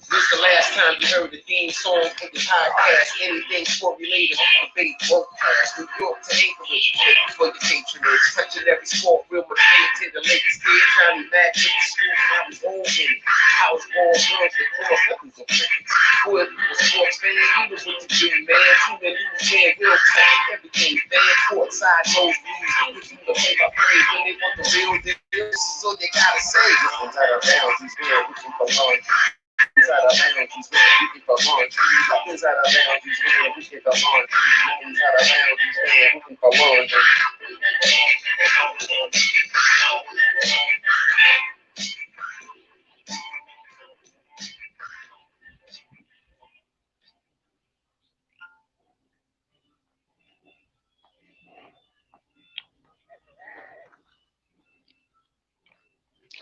When's the last time you heard the theme song for the podcast? Anything sport related, debate, work class, New York to Anchorage, for your patronage, touching every sport, real motivated, the latest kid, Johnny Mac, took the school, now we own in it. House ball, girls, and cross, weapons of weapons. Boy, if you a sports fan, you know what to do, man. Tune in, man, real time, everything, man. Courtside, those views, you can do the play-by-play when they want the real deal. This is all you gotta say. This one's out of bounds, he's real, we can go on. Inside our boundaries, man, we can go on. Inside our boundaries, man, we can go on. Inside our boundaries, man, we can go on.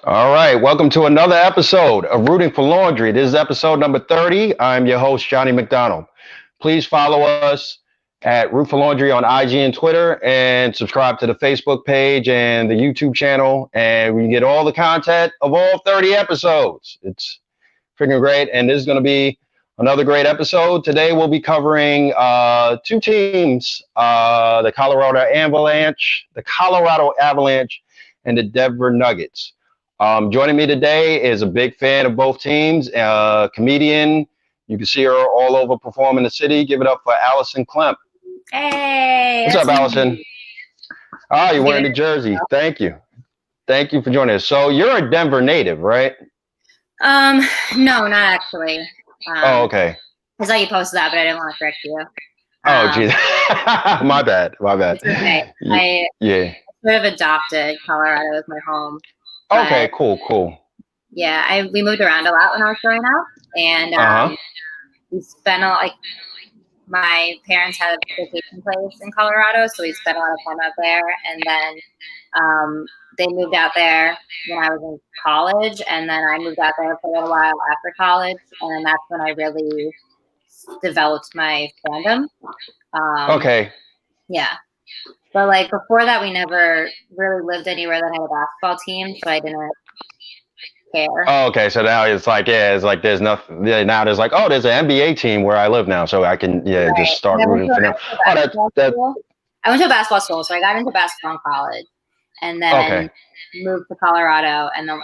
All right, welcome to another episode of Rooting for Laundry. This is episode number 30. I'm your host, Johnny McDonald. Please follow us at Root for Laundry on IG and Twitter, and subscribe to the Facebook page and the YouTube channel, and we get all the content of all 30 episodes. It's freaking great, and this is going to be another great episode. Today we'll be covering two teams, the Colorado Avalanche, and the Denver Nuggets. Joining me today is a big fan of both teams, comedian. You can see her all over performing in the city. Give it up for Alison Klemp. Hey. What's up, Alison? Oh, you're wearing the jersey. Thank you. Thank you for joining us. So you're a Denver native, right? No, not actually. Oh, okay. I saw you posted that, but I didn't want to correct you. Oh, geez. My bad. It's okay. I sort of adopted Colorado as my home. Okay, cool. Yeah, we moved around a lot when I was growing up, and we spent my parents had a vacation place in Colorado, so we spent a lot of time out there. And then they moved out there when I was in college, and then I moved out there for a little while after college, and then that's when I really developed my fandom. Okay. Yeah. But before that, we never really lived anywhere that had a basketball team, so I didn't care. Oh, okay. So now it's there's nothing. Now there's there's an NBA team where I live now, so I can just start rooting for them. I went to a basketball school, so I got into basketball in college, and then moved to Colorado, and then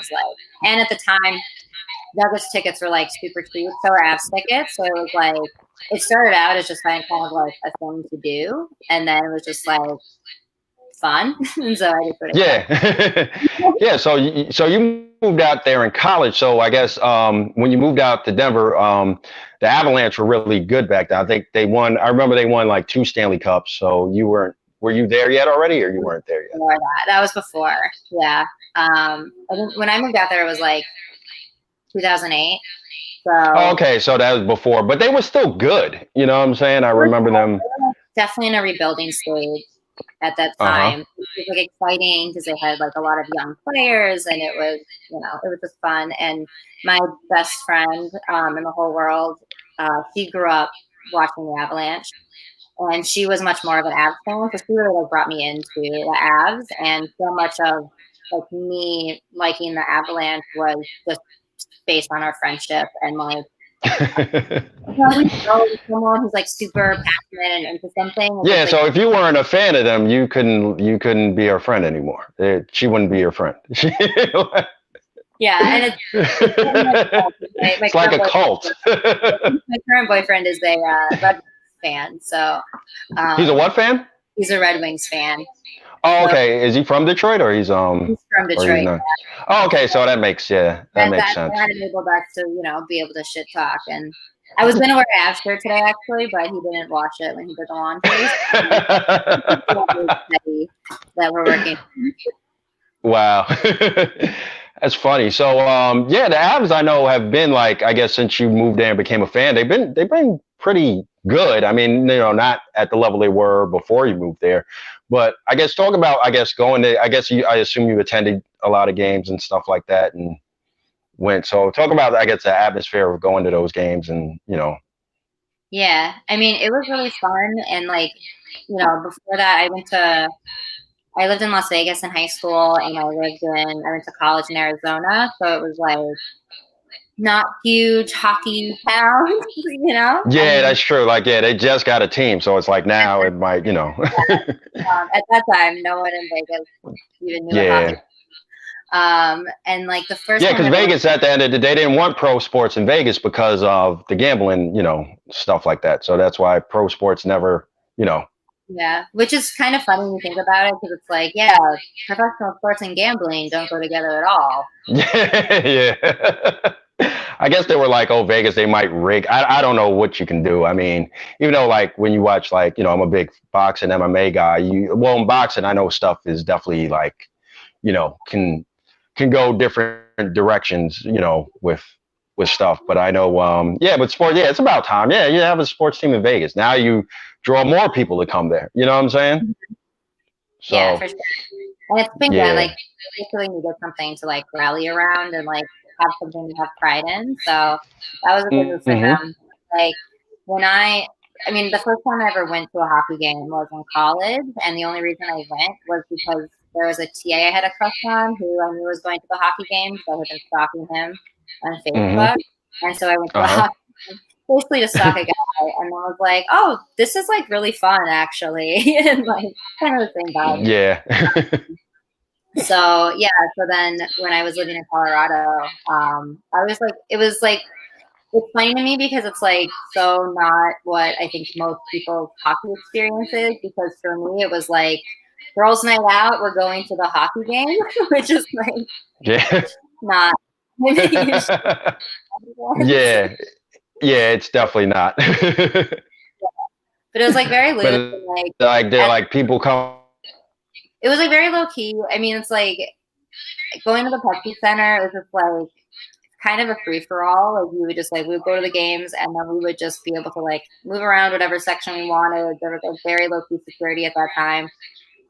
and at the time, Nuggets tickets were super cheap, so were Avs tickets. So it was it started out as just kind of a thing to do, and then it was just fun, and so I just put it. Yeah. So you moved out there in college. So I guess when you moved out to Denver, the Avalanche were really good back then. I think they won. I remember they won 2 Stanley Cups. So you weren't. Were you there yet already, or you weren't there yet? Before that was before. Yeah. I think when I moved out there, it was 2008. So okay, so that was before, but they were still good. You know what I'm saying? I remember them. Definitely in a rebuilding stage at that time. It was exciting because they had a lot of young players, and it was it was just fun. And my best friend in the whole world, she grew up watching the Avalanche, and she was much more of an Avs fan, so she really brought me into the Avs, and so much of me liking the Avalanche was just based on our friendship and someone who's super passionate and into something. Yeah, so if you weren't a fan of them, you couldn't be her friend anymore. She wouldn't be your friend. Yeah, and it's like a cult. My current boyfriend is a Red Wings fan, so he's a what fan? He's a Red Wings fan. Oh, okay. Is he from Detroit, or he's from Detroit? Yeah. Oh, okay. So that makes sense. That enabled us to be able to shit talk. And I was gonna wear an Avs shirt today actually, but he didn't wash it when he did the laundry. That we're working. Wow, that's funny. So the Avs I know have been I guess since you moved there and became a fan, they've been pretty good. I mean, not at the level they were before you moved there. But I guess talk about, going to, I assume you attended a lot of games and stuff like that and went. So talk about, the atmosphere of going to those games and, Yeah. I mean, it was really fun. And before that, I lived in Las Vegas in high school, and I went to college in Arizona. So it was not huge hockey town, you know? Yeah, that's true. Like, yeah, they just got a team, so it's like now it might, At that time, no one in Vegas even knew what hockey. Yeah. And like the first Yeah, time because I ever Vegas at the end of the day, they didn't want pro sports in Vegas because of the gambling, stuff like that. So that's why pro sports never, Yeah, which is kind of funny when you think about it, because it's like, yeah, professional sports and gambling don't go together at all. Yeah. I guess they were like, oh, Vegas, they might rig. I don't know what you can do. I mean, even though like when you watch like, I'm a big boxing MMA guy, in boxing, I know stuff is definitely like, can go different directions, with stuff. But I know, but sports, yeah, it's about time. Yeah, you have a sports team in Vegas. Now you draw more people to come there. You know what I'm saying? So, yeah, for sure. And it's been good. Like, basically needed something to like rally around and like have something to have pride in. So that was a good move for them. Like the first time I ever went to a hockey game was in college, and the only reason I went was because there was a TA I had a crush on who I knew was going to the hockey game, so I had been stalking him on Facebook, and so I went to the hockey game, basically to stalk a guy, and I was like, "Oh, this is like really fun, actually," and like kind of the same vibe. Yeah. So then when I was living in Colorado, I was like, it's funny to me because it's like so not what I think most people's hockey experience is, because for me it was like girls' night out, we're going to the hockey game, which is like not. Yeah, it's definitely not. But it was like very loose. Like they're like people come. It was like very low key. I mean, it's like going to the Pepsi Center. It was just like kind of a free for all. Like we would go to the games, and then we would just be able to like move around whatever section we wanted. There was like very low key security at that time,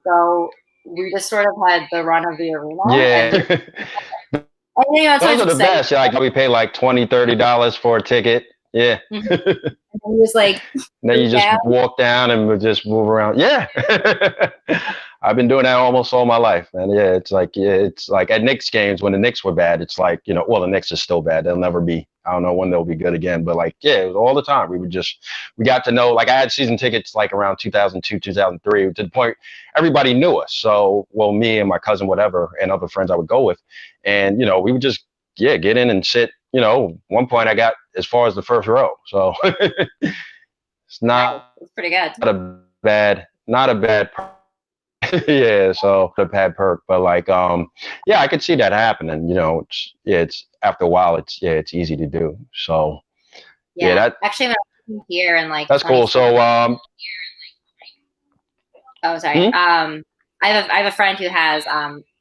so we just sort of had the run of the arena. Yeah. And those are the best. Like we pay like $20-$30 for a ticket. Yeah. And just like then you just walk down and just move around. Yeah. I've been doing that almost all my life, man. Yeah, it's like at Knicks games when the Knicks were bad, it's like, the Knicks are still bad. They'll never be. I don't know when they'll be good again, but like, yeah, it was all the time. We got to know, like I had season tickets like around 2002, 2003, to the point everybody knew us. So, me and my cousin, whatever, and other friends I would go with. And, we would just, get in and sit. One point I got as far as the first row. So it's pretty good. Not a bad yeah, so a bad perk, but like, I could see that happening. It's after a while, it's easy to do. So that actually when I was here and like that's cool. So oh sorry, I have a friend who has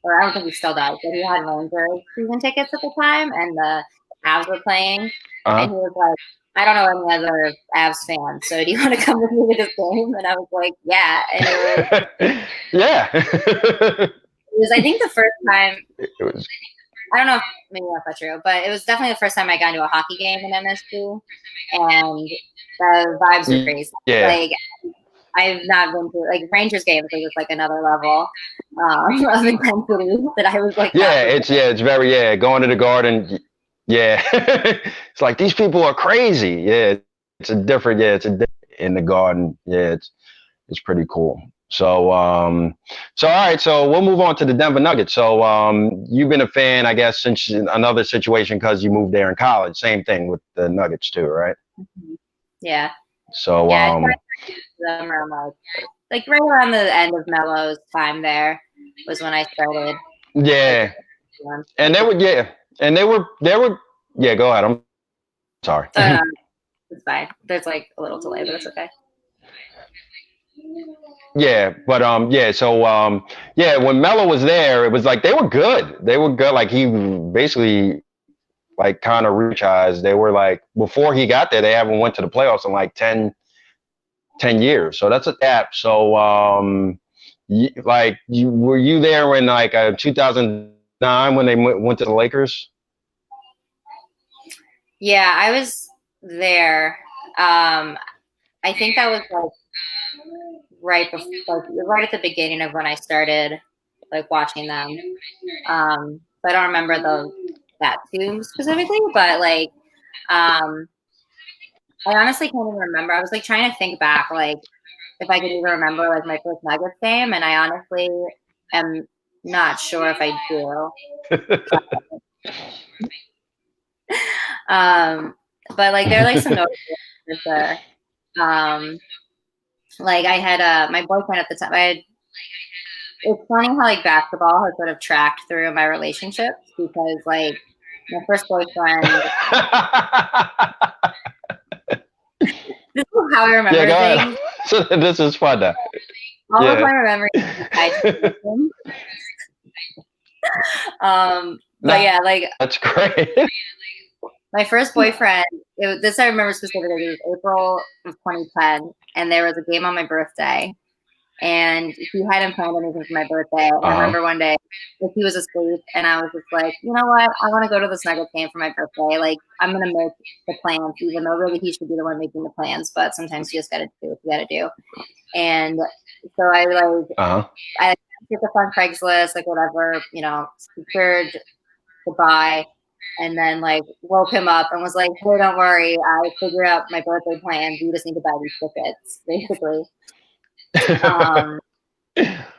or I don't think he still does, but he had Rangers season tickets at the time, and the Avs were playing, and he was like, I don't know any other Avs fans, so do you want to come with me to this game? And I was like, yeah. And it was, yeah. It was, I think, the first time. It was. I don't know if maybe that's not true, but it was definitely the first time I got into a hockey game in MSG, and the vibes were crazy. Yeah. Like, I've not been to like Rangers games. It was like another level of intensity that I was like. Yeah, it's very going to the Garden. Yeah, it's like these people are crazy. Yeah, it's a different. In the Garden. Yeah, it's pretty cool. So all right. So we'll move on to the Denver Nuggets. So you've been a fan, I guess, since another situation because you moved there in college. Same thing with the Nuggets too, right? Mm-hmm. Yeah. So them around like right around the end of Melo's time there was when I started. Yeah, and they were and they were go ahead. I'm sorry. It's fine. There's like a little delay, but it's okay. Yeah, but so when Melo was there, it was like they were good. They were good. Like he basically like kind of reachized. They were like before he got there, they haven't went to the playoffs in like 10 years. So that's a gap. So were you there in like 2009 when they went to the Lakers? Yeah, I was there. I think that was like right at the beginning of when I started like watching them. But I don't remember the that too specifically, but like, I honestly can't even remember. I was like trying to think back, like if I could even remember like my first Nuggets game, and I honestly am not sure if I do. But like there are like some notable for sure. Like I had my boyfriend at the time. It's funny how like basketball has sort of tracked through my relationships because like my first boyfriend. This is how I remember things. So this is fun now. All of my memories. But yeah, like that's great. My first boyfriend. This I remember specifically. It was April of 2010, and there was a game on my birthday. And he hadn't planned anything for my birthday. And I remember one day, like, he was asleep, and I was just like, you know what? I want to go to this Nuggets game for my birthday. Like, I'm gonna make the plans, even though really he should be the one making the plans. But sometimes you just gotta do what you gotta do. And so I I took up on Craigslist, like whatever, secured to buy, and then like woke him up and was like, hey, don't worry, I figured out my birthday plans. You just need to buy these tickets, basically.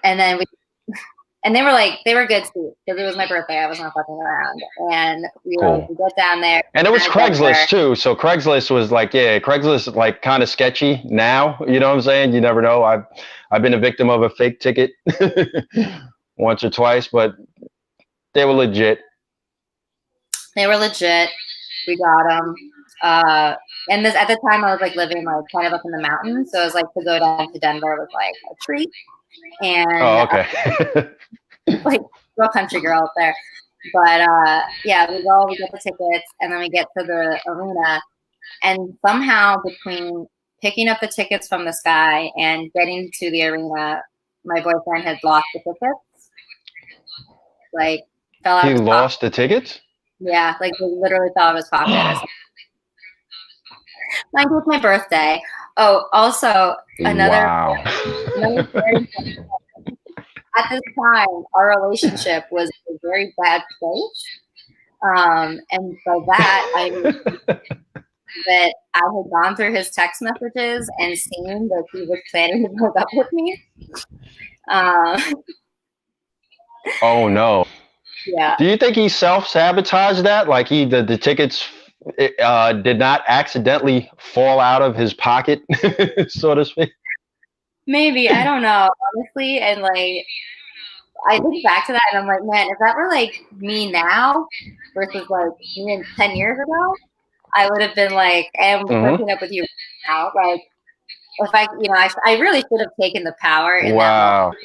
And then they were good seats because it was my birthday. I was not fucking around, and we get down there, and it was Craigslist too. So Craigslist was like, Craigslist is like kind of sketchy now. You know what I'm saying? You never know. I've been a victim of a fake ticket once or twice, but they were legit. We got them. And at the time I was like living like kind of up in the mountains, so it was like to go down to Denver was like a treat. And like real country girl up there. But we get the tickets, and then we get to the arena, and somehow between picking up the tickets from this guy and getting to the arena, my boyfriend had lost the tickets. Like fell out. He lost the tickets? Yeah, like he literally fell out of his pocket or something. Like with my birthday. Oh, also another at this time, our relationship was a very bad place. And by that, I mean that I had gone through his text messages and seen that he was planning to hook up with me. Oh no. Yeah. Do you think he self-sabotaged that? Like the tickets did not accidentally fall out of his pocket, so to speak? Maybe. I don't know, honestly. And like, I think back to that and I'm like, man, if that were like me now versus like me 10 years ago, I would have been like, I'm breaking up with you now. Like, if I really should have taken the power in that moment.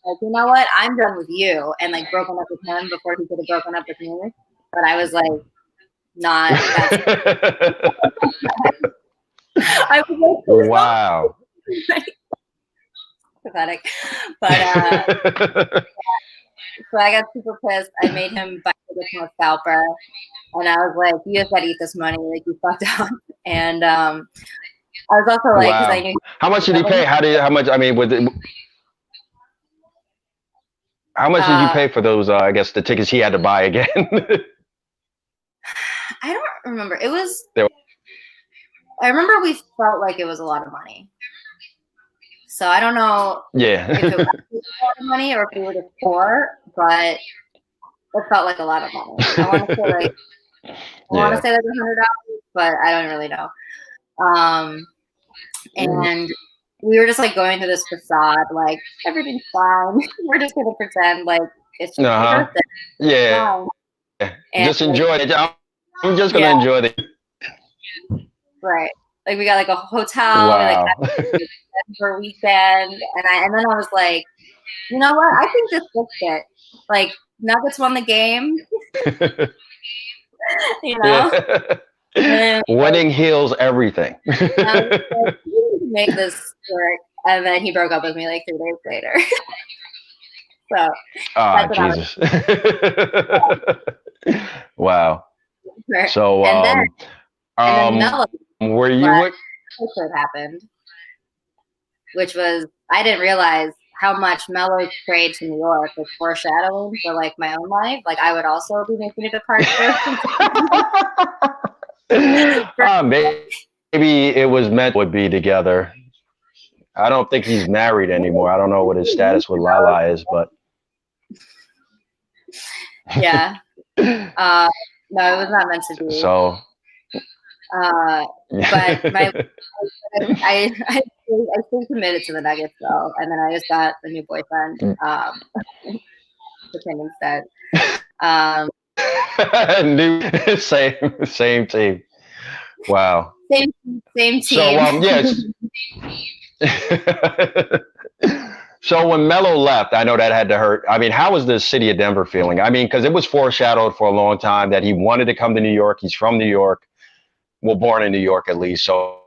Like, you know what? I'm done with you, and like broken up with him before he could have broken up with me. But I was like, not. I was like, wow. Pathetic. But so I got super pissed. I made him buy tickets from a scalper, and I was like, "You just gotta eat this money. Like you fucked up." And I was also like, because I knew. How much did he pay? How much? I mean, how much did you pay for those? I guess the tickets he had to buy again. I don't remember. I remember we felt like it was a lot of money. So I don't know if it was a lot of money or if we were just poor, but it felt like a lot of money. I want to say like $100, but I don't really know. And we were just like going through this facade, like everything's fine. We're just gonna pretend like it's just your birthday. Yeah. Just enjoy it. I'm just gonna enjoy it. Right. Like we got like a hotel, for a weekend, and then I was like, you know what? I think this looks it. Like Nuggets won the game. You know. Yeah. Wedding heals everything. Make this work, and then he broke up with me like 3 days later. So Jesus. Wow. So and then were you what happened, which was I didn't realize how much Melo's trade to New York was foreshadowing for like my own life. Like I would also be making a departure. Maybe it was meant would be together. I don't think he's married anymore. I don't know what his status with Lala is, but yeah. No, it was not meant to be. So, but I still committed to the Nuggets though, and then I just got a new boyfriend with him instead. New same team. Wow. Same team. So yes. So when Melo left, I know that had to hurt. I mean, how was the city of Denver feeling? I mean, because it was foreshadowed for a long time that he wanted to come to New York. He's from New York. Well, born in New York at least. So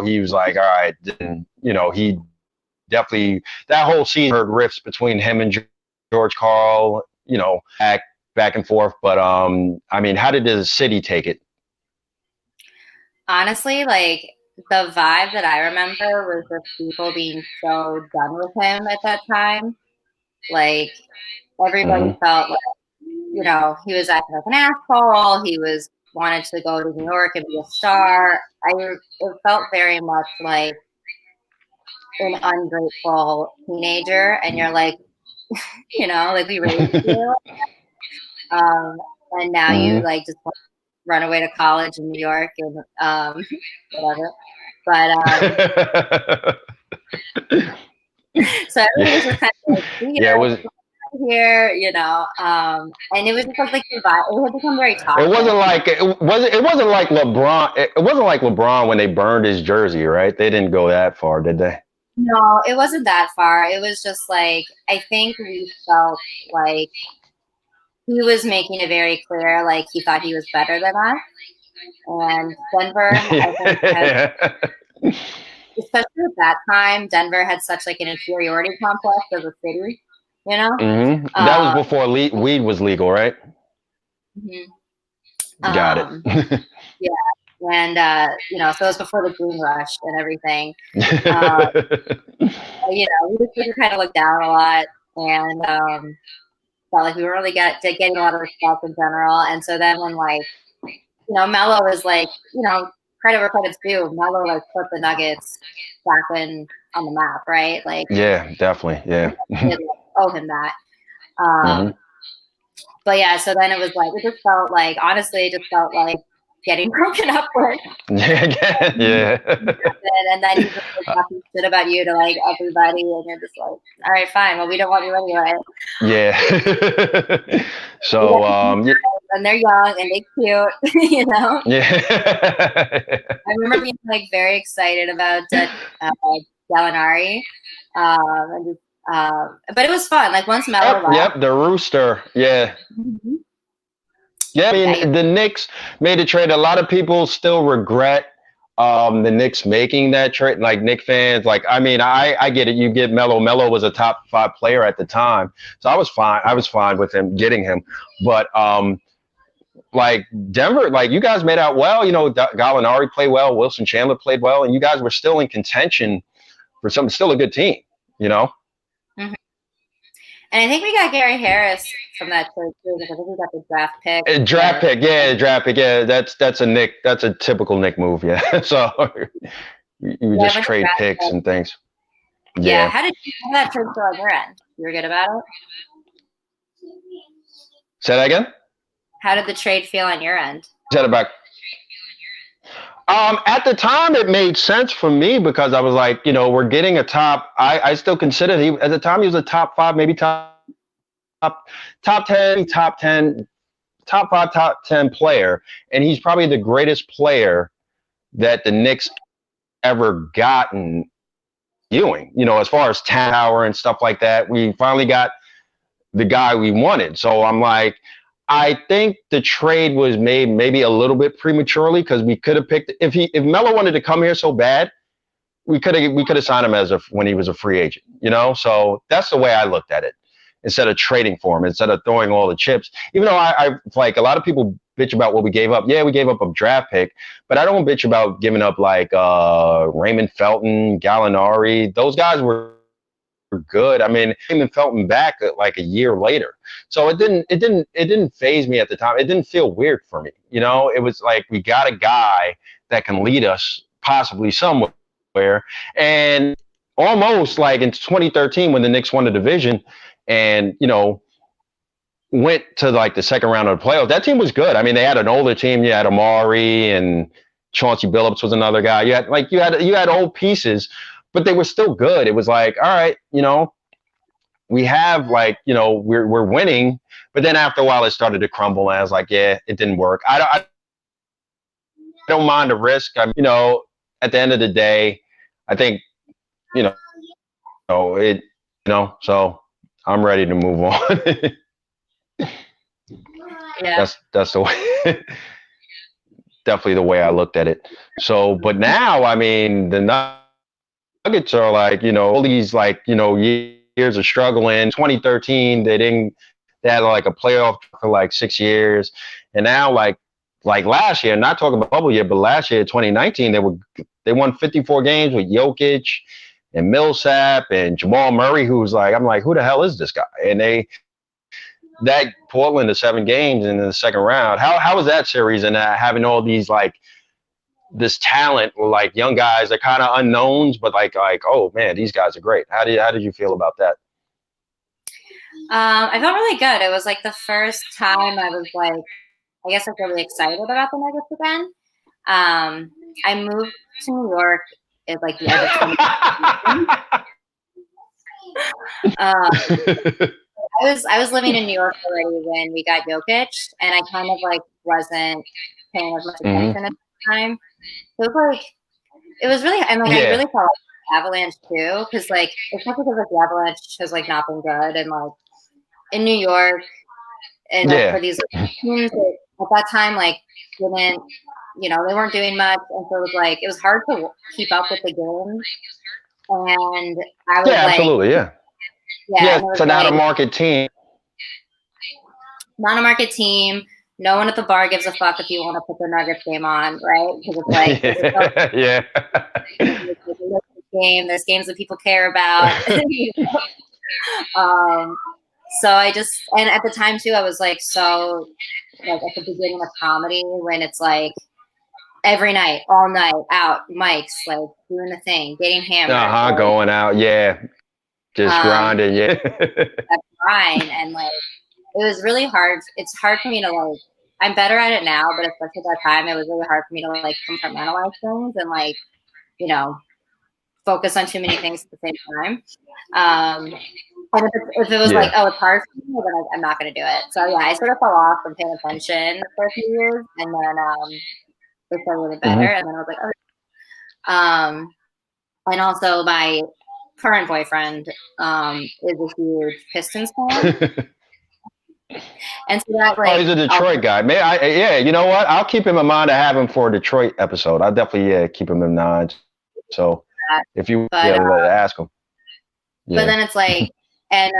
he was like, all right, then, you know, he definitely, that whole scene heard riffs between him and George Karl, you know, back and forth. But I mean, how did the city take it? Honestly, like the vibe that I remember was just people being so done with him at that time. Like everybody felt like, you know, he was acting like an asshole. He wanted to go to New York and be a star. It felt very much like an ungrateful teenager, and you're like, you know, like we raised you, and now you like just want to run away to college in New York and whatever. But so everything was just kind of like, it was here, you know, and it was just like the vibe. It had become very toxic. It wasn't like LeBron. It wasn't like LeBron when they burned his jersey, right? They didn't go that far, did they? No, it wasn't that far. It was just like, I think we felt like he was making it very clear, like he thought he was better than us. And Denver, I think, especially at that time, Denver had such like an inferiority complex as a city, you know? That was before weed was legal, right? Got it. Yeah. And, you know, so it was before the green rush and everything. You know, we just kind of looked down a lot and felt like we were really getting a lot of respect in general. And so then when, like, you know, Melo was like, you know, credit where credit's due. Melo, like, put the Nuggets back on the map, right? Like, yeah, definitely. Yeah. Owe him that. But yeah, so then it was like, it just felt like, honestly, it just felt like getting broken up with. Yeah. And then he's just like talking shit about you to like everybody, and you're just like, all right, fine. Well, we don't want you anyway. Yeah. So, and they're young and they cute, you know. Yeah. I remember being like very excited about Gallinari, but it was fun. Like once Melo left. Yep, the rooster. Yeah. Yeah, I mean, the Knicks made a trade. A lot of people still regret the Knicks making that trade. Like Knicks fans, like, I mean, I get it. You get Melo. Melo was a top 5 player at the time, so I was fine. I was fine with him getting him. But like Denver, like you guys made out well. You know, Gallinari played well. Wilson Chandler played well, and you guys were still in contention for something. Still a good team, you know. And I think we got Gary Harris from that trade too, because I think we got the draft pick. Draft pick, yeah. That's a typical Knick move, yeah. So you just trade picks and things. Yeah. How did that trade feel on your end? You were good about it? Say that again? How did the trade feel on your end? Said about at the time, it made sense for me because I was like, you know, we're getting a top. I still consider at the time he was a top 5, maybe top 10, top 5, top 10 player, and he's probably the greatest player that the Knicks ever gotten. Ewing, you know, as far as talent power and stuff like that, we finally got the guy we wanted. So I'm like, I think the trade was made maybe a little bit prematurely because we could have picked if Melo wanted to come here so bad, we could have signed him when he was a free agent, you know. So that's the way I looked at it. Instead of trading for him, instead of throwing all the chips, even though I like a lot of people bitch about what we gave up. Yeah, we gave up a draft pick, but I don't bitch about giving up like Raymond Felton, Gallinari. Those guys were good. I mean, I even felt him back like a year later. So it didn't phase me at the time. It didn't feel weird for me. You know, it was like we got a guy that can lead us possibly somewhere. And almost like in 2013 when the Knicks won the division and, you know, went to like the second round of the playoffs, that team was good. I mean, they had an older team. You had Amari and Chauncey Billups was another guy. You had old pieces, but they were still good. It was like, all right, you know, we have like, you know, we're winning, but then after a while it started to crumble, and I was like, yeah, it didn't work. I don't mind the risk. You know, at the end of the day, I think, you know, so I'm ready to move on. Yeah. That's the way. Definitely the way I looked at it. So, but now, I mean, the Nuggets are like, you know, all these like, you know, years of struggling. 2013, they had like a playoff for like 6 years, and now like last year, not talking about bubble year, but last year, 2019, they won 54 games with Jokic and Millsap and Jamal Murray, who's like, I'm like, who the hell is this guy? And that Portland to 7 games in the second round. How was that series and having all these like this talent, like young guys that kind of unknowns, but like oh man, these guys are great. How did you feel about that? I felt really good. It was like the first time I was like, I guess I was really excited about the Nuggets again. I moved to New York at like the end of 2019. I was living in New York already when we got Jokic, and I kind of like wasn't paying as much attention at the time. So it was really, and like I really felt like Avalanche too, because like it's not because like the Avalanche has like not been good, and like in New York, and like, for these teams at that time like didn't, you know, they weren't doing much, and so it was hard to keep up with the game, and I was absolutely, yeah. It's an out-of-market team. Not a market team. No one at the bar gives a fuck if you want to put the Nuggets game on, right? Because it's like, there's games that people care about. So and at the time too, I was like, so like at the beginning of comedy when it's like every night, all night, out, mics, like doing the thing, getting hammered. Going out, just grinding, That's fine, and like it was really hard. It's hard for me to like. I'm better at it now, but especially at that time, it was really hard for me to like compartmentalize things and like, you know, focus on too many things at the same time. And if it was like, oh, it's hard for me, then I'm not going to do it. So yeah, I sort of fell off from paying attention for a few years, and then it started really better, and then I was like, oh. And also my current boyfriend is a huge Pistons fan. And so that like, he's a Detroit guy. You know what? I'll keep him in mind to have him for a Detroit episode. I'll definitely keep him in mind. So if you ask him. But then it's like, and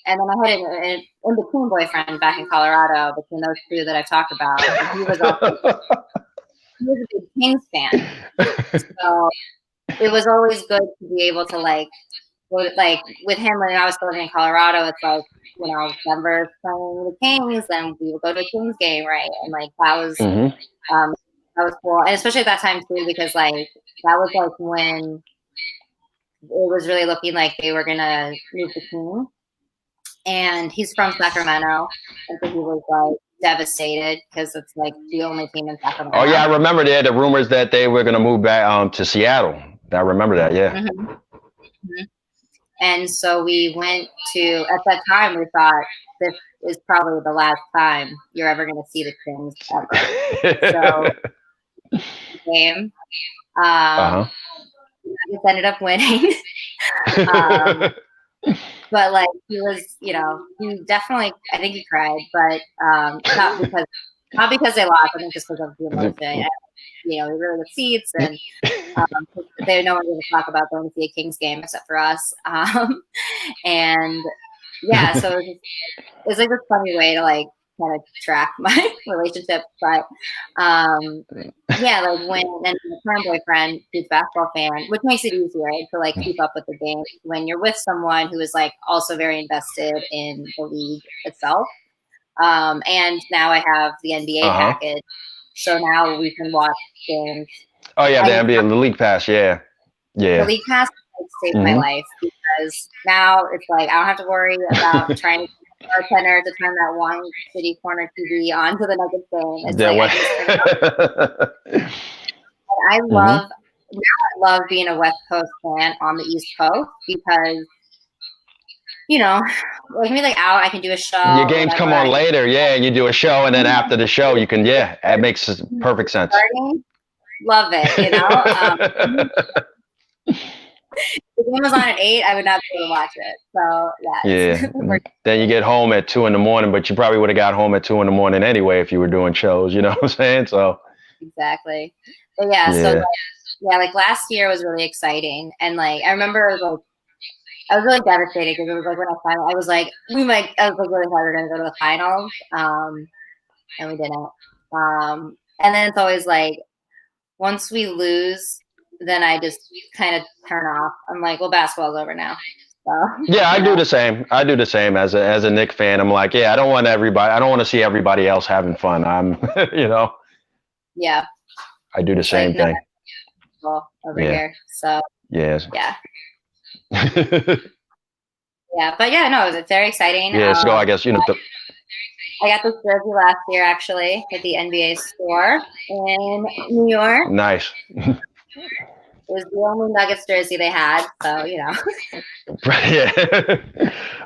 then I had an in-between boyfriend back in Colorado between those two that I've talked about. And he was a big Kings fan. So it was always good to be able to like with him when I was living in Colorado, it's like, you know, Denver playing the Kings, and we would go to a Kings game, right? And like that was cool, and especially at that time too, because like that was like when it was really looking like they were gonna move the team. And he's from Sacramento, and so he was like devastated because it's like the only team in Sacramento. Oh yeah, I remember they had the rumors that they were gonna move back to Seattle. I remember that, yeah. And so we went to, at that time, we thought this is probably the last time you're ever going to see the Kings ever. So, game. We ended up winning. But like, he was, you know, he definitely, I think he cried, but not because they lost, I think just because of the emotion. You know, we were in the seats, and they no one going to talk about going to see a Kings game except for us. And yeah, so it's like this funny way to like kind of track my relationship. But yeah, like when and my current boyfriend who's a basketball fan, which makes it easier to like keep up with the game when you're with someone who is like also very invested in the league itself. And now I have the NBA package, so now we can watch games. Oh yeah, the NBA, the League Pass, yeah. The League Pass saved my life because now it's like I don't have to worry about trying to get a bartender to turn that one city corner TV onto the Nuggets game. It's I love now I love being a West Coast fan on the East Coast because you know, I can be like out, I can do a show. Your games come on later, yeah, and you do a show, and then after the show, you can, it makes perfect sense. Love it, you know. If the game was on at 8, I would not be able to watch it. So yeah. Then you get home at 2 a.m, but you probably would have got home at 2 a.m. anyway if you were doing shows. You know what I'm saying? So exactly. But so like last year was really exciting, and like I remember it was like. I was really devastated because it was like when I was like really thought we were going to go to the finals, and we didn't. And then it's always like once we lose, then I just kind of turn off. I'm like, well, basketball's over now. So, yeah, I do the same. I do the same as a Knicks fan. I'm like, I don't want to see everybody else having fun. I'm, you know. Yeah. I do the same thing. Over here. So. Yes. Yeah. Yeah, but no, it was very exciting. Yeah, so I guess I got this jersey last year actually at the NBA store in New York. Nice. It was the only Nuggets jersey they had, so you know. Yeah,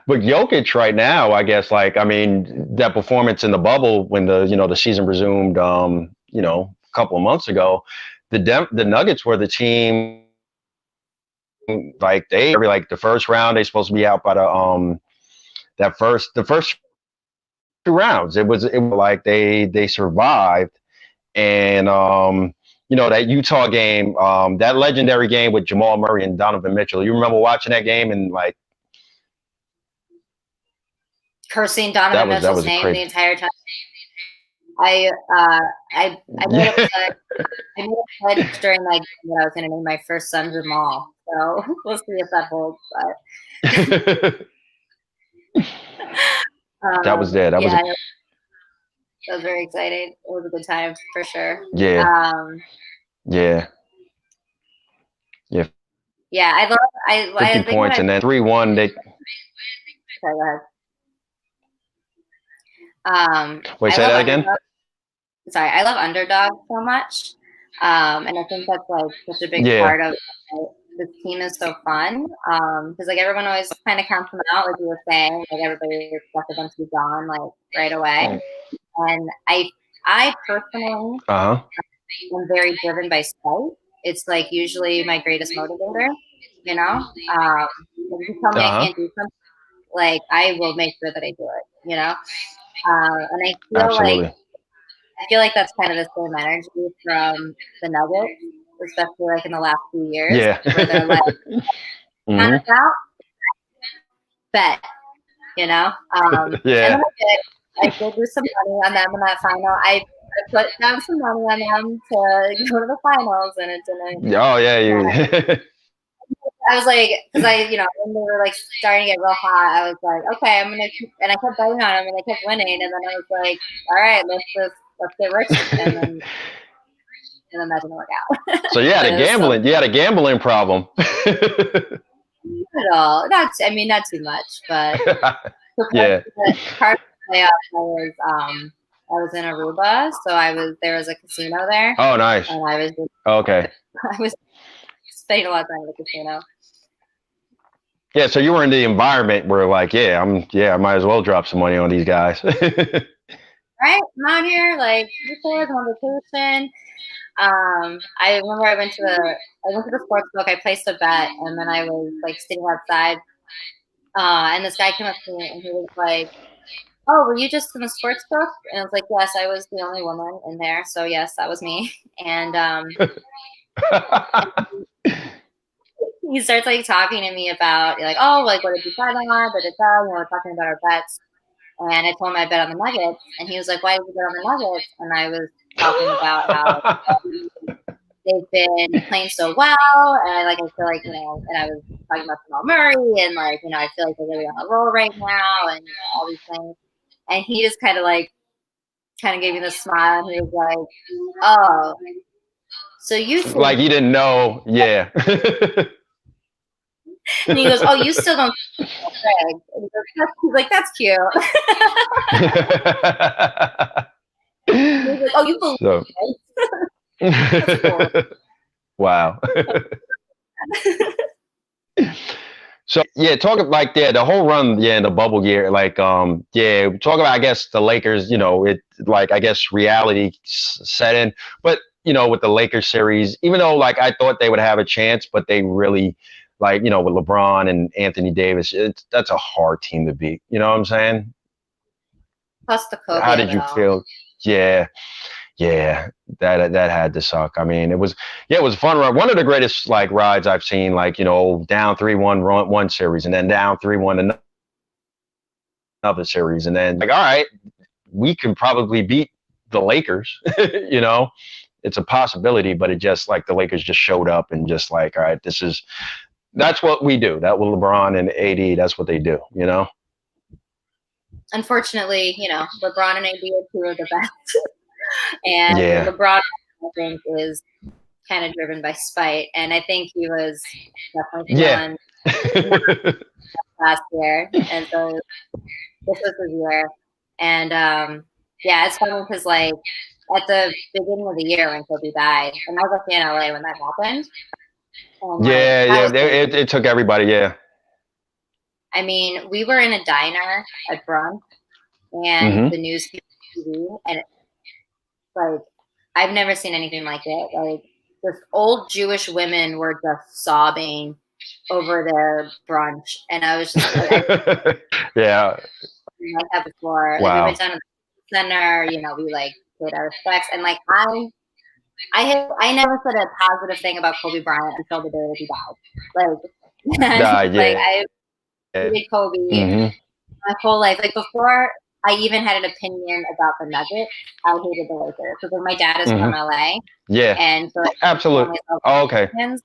but Jokic right now, I guess, like I mean, that performance in the bubble when the season resumed, a couple of months ago, the Nuggets were the team. Like the first round, they're supposed to be out by the first 2 rounds. It was like they survived, and that Utah game, that legendary game with Jamal Murray and Donovan Mitchell. You remember watching that game and like cursing Donovan Mitchell's name the entire time. I made a pledge during like when I was going to name my first son Jamal. So we'll see if that holds. But that was there. That was very exciting. It was a good time for sure. Yeah. Yeah. Yeah, I 50 points and then 3-1. Sorry, go ahead. Wait, say that again? Sorry, I love underdog so much. And I think that's like such a big part of this team is so fun. Because like everyone always kind of counts them out, like you were saying, like everybody expected them to be gone like right away. And I personally am very driven by spite. It's like usually my greatest motivator, you know. If you tell me I can't do something, like I will make sure that I do it, you know. And I feel like that's kind of the same energy from the Nuggets, especially like in the last few years. Yeah. Where they're like, out, bet, you know? Yeah. And I did do some money on them in that final. I put down some money on them to go to the finals, and it didn't. Oh, yeah. I was like, because when they were like starting to get real hot, I was like, okay, I'm gonna keep, and I kept betting on them, and they kept winning, and then I was like, all right, let's get rich, and then that didn't work out. So you had a gambling problem. Not at all. Not too much, but yeah. Part of the playoffs, I was in Aruba, so there was a casino there. Oh, nice. And I was okay. I was spending a lot of time at the casino. Yeah, so you were in the environment where like, I might as well drop some money on these guys. Right? I'm out here, like, I'm on vacation. I remember I went to the sports book, I placed a bet, and then I was like sitting outside, and this guy came up to me and he was like, oh, were you just in the sports book? And I was like, yes, I was the only woman in there, so yes, that was me. And he starts like talking to me about like, oh, like what did you bet on? We're talking about our bets. And I told him I bet on the Nuggets, and he was like, "Why did you bet on the Nuggets?" And I was talking about how they've been playing so well, and I feel like, and I was talking about Jamal Murray, and I feel like they're really on a roll right now, and all these things. And he just kind of gave me the smile, and he was like, "Oh, so you think like you didn't know, yeah." And he goes, "Oh, you still don't." And he's like, "That's cute." He's like, "Oh, you believe so. it?" Wow. So talk about the whole run, in the bubble year, talk about, I guess, the Lakers, I guess reality set in, but with the Lakers series, even though I thought they would have a chance, but they really with LeBron and Anthony Davis, that's a hard team to beat. You know what I'm saying? Plus the COVID. How did you feel? Yeah, that had to suck. I mean, it was a fun run. One of the greatest rides I've seen. Down 3-1 one series, and then down 3-1 another series, and then all right, we can probably beat the Lakers. It's a possibility, but it just the Lakers just showed up and just all right, that's what we do. That with LeBron and AD, that's what they do. Unfortunately, LeBron and AD are two of the best. And LeBron, I think, is kind of driven by spite, and I think he was definitely feeling last year, and so this was his year. And it's funny because at the beginning of the year when Kobe died, and I was actually in LA when that happened. And, it took everybody. Yeah. I mean, we were in a diner at brunch, and the news came on TV, and I've never seen anything like it. This old Jewish women were just sobbing over their brunch, and I was just yeah. Like that before. Wow. We went down to the center. We paid our respects, and I never said a positive thing about Kobe Bryant until the day that he died. I hated Kobe my whole life. Before I even had an opinion about the Nuggets, I hated the Lakers because my dad is from LA. Yeah. And so absolutely. Oh, okay. So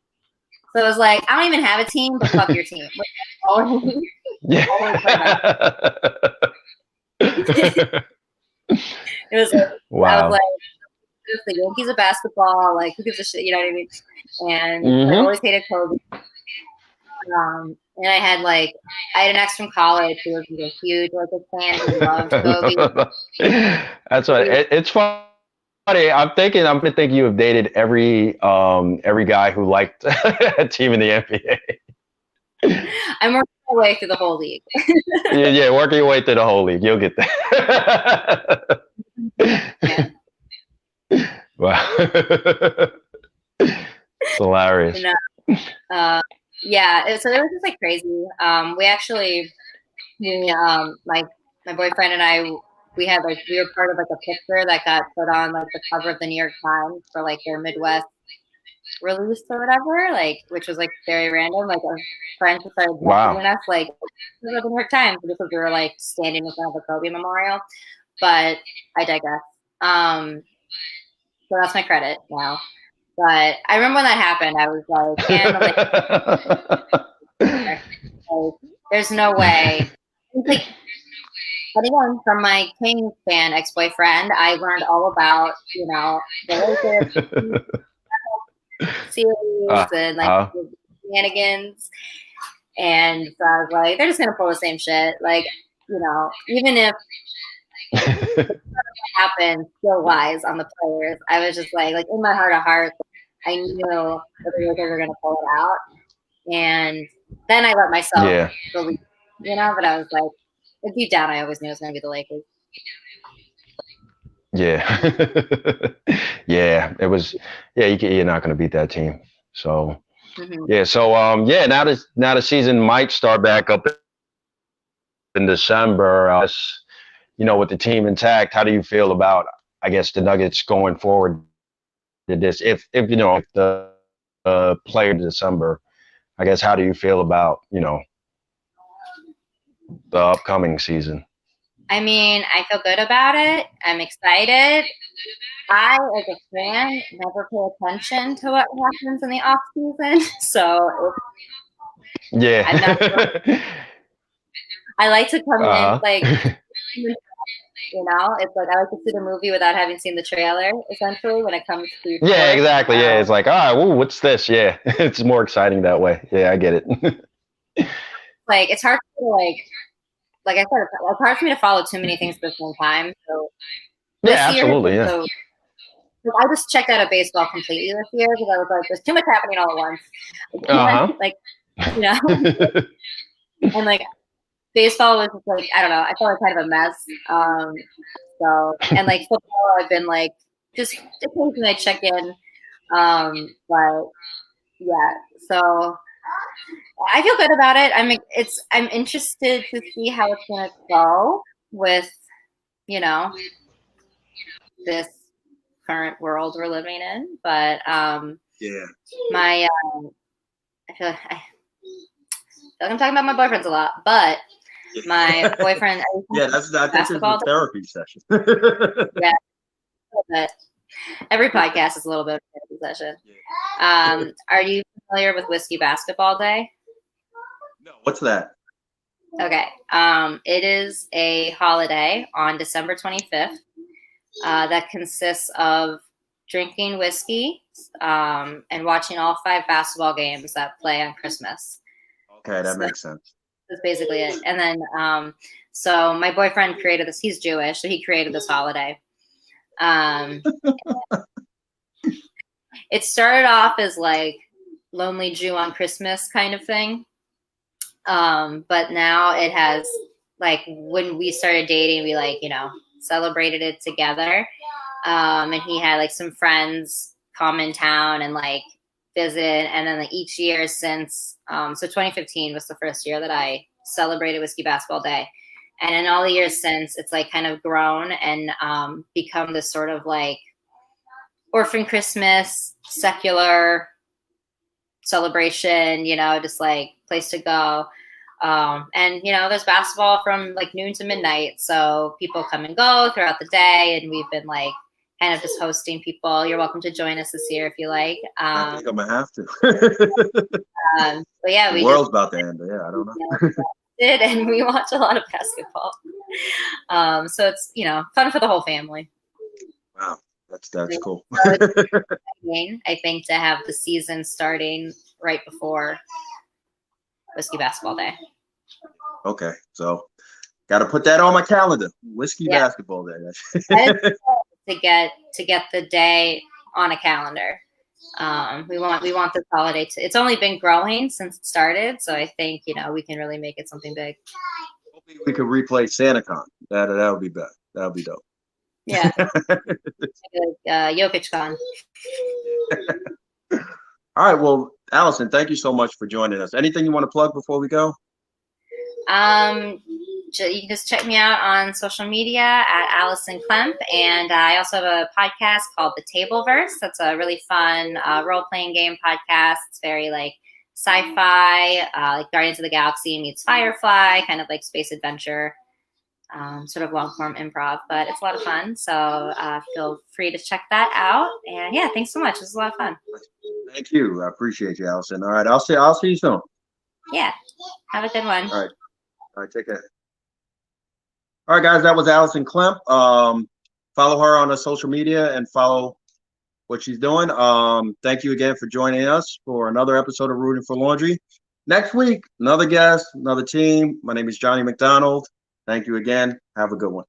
it was I don't even have a team, but fuck your team. Yeah. It was wow. I was the Yankees of basketball, who gives a shit, you know what I mean? And I always hated Kobe. And I had an ex from college who was a huge fan who loved Kobe. That's right. It's funny. I'm thinking you have dated every guy who liked a team in the NBA. I'm working my way through the whole league. yeah, working your way through the whole league. You'll get there. Yeah. Wow. It's hilarious. So it was just crazy. We actually, my boyfriend and I, we were part of a picture that got put on the cover of the New York Times for their Midwest release or whatever, which was very random. A friend started messaging us the New York Times because we were standing in front of the Kobe memorial. But I digress. So that's my credit now. But I remember when that happened, I was there's no way. But again, from my Kings fan ex-boyfriend, I learned all about, the Lakers series and the shenanigans. And so I was they're just gonna pull the same shit. Even if what happened still lies on the players, I was just in my heart of hearts, I knew that the Lakers were gonna pull it out. And then I let myself believe, but I was deep down, I always knew it was going to be the Lakers. Yeah. Yeah, it was. Yeah, you're not going to beat that team. So, yeah. So, now the season might start back up in December. With the team intact, how do you feel about, I guess, the Nuggets going forward to this? If the player in December, I guess, how do you feel about, the upcoming season? I mean, I feel good about it. I'm excited. I, as a fan, never pay attention to what happens in the off season, so Yeah. I'm not. I like to come in like, you know, it's like I like to see the movie without having seen the trailer. Essentially, when it comes to Yeah, sports. exactly. Yeah, it's like, all right, woo, what's this? Yeah, it's more exciting that way. Yeah, I get it. Like it's hard to like I said, it's hard for me to follow too many things at the same time. So Yeah, this absolutely. year, Yeah. so I just checked out of baseball completely this year because I was like, there's too much happening all at once. Like, you know, and like baseball was just like, I don't know, I felt like kind of a mess. So and like football, I've been like just occasionally I check in. But yeah, so I feel good about it. I'm interested to see how it's gonna go with, you know, this current world we're living in. But yeah, my I feel like I'm talking about my boyfriends a lot, but my boyfriend. Yeah, I think this is a therapy session. Yeah, but every podcast is a little bit of a therapy session. Are you familiar with Whiskey Basketball Day? No, what's that? Okay. It is a holiday on December 25th that consists of drinking whiskey and watching all 5 basketball games that play on Christmas. Okay, that makes sense. That's basically it. And then, so my boyfriend created this. He's Jewish, so he created this holiday. It started off as like Lonely Jew on Christmas kind of thing. But now it has, like, when we started dating, we like, you know, celebrated it together. And he had like some friends come in town and like visit. And then like, each year since, so 2015 was the first year that I celebrated Whiskey Basketball Day. And in all the years since, it's like kind of grown and become this sort of like orphan Christmas, secular celebration, you know, just like place to go. And, you know, there's basketball from like noon to midnight. So people come and go throughout the day. And we've been like kind of just hosting people. You're welcome to join us this year if you like. I think I'm going to have to. But yeah, the world's about to end. But yeah, I don't know. And we watch a lot of basketball. So it's, you know, fun for the whole family. Wow. That's cool. I think to have the season starting right before Whiskey Basketball Day. Okay, so got to put that on my calendar. Whiskey Basketball Day. to get the day on a calendar. We want this holiday to. It's only been growing since it started, so I think, you know, we can really make it something big. Hopefully we could replay SantaCon. That would be better. That would be dope. Yeah. Jokic con. All right. Well, Alison, thank you so much for joining us. Anything you want to plug before we go? You can just check me out on social media at Alison Klemp, and I also have a podcast called The Tableverse. That's a really fun role-playing game podcast. It's very like sci-fi, like Guardians of the Galaxy meets Firefly, kind of like space adventure. Sort of long-form improv, but it's a lot of fun. So feel free to check that out. And yeah, thanks so much. This was a lot of fun. Thank you. I appreciate you, Alison. All right, I'll see you soon. Yeah, have a good one. All right, take care. All right, guys, that was Alison Klemp. Follow her on the social media and follow what she's doing. Thank you again for joining us for another episode of Rooting for Laundry. Next week, another guest, another team. My name is Johnny McDonald. Thank you again. Have a good one.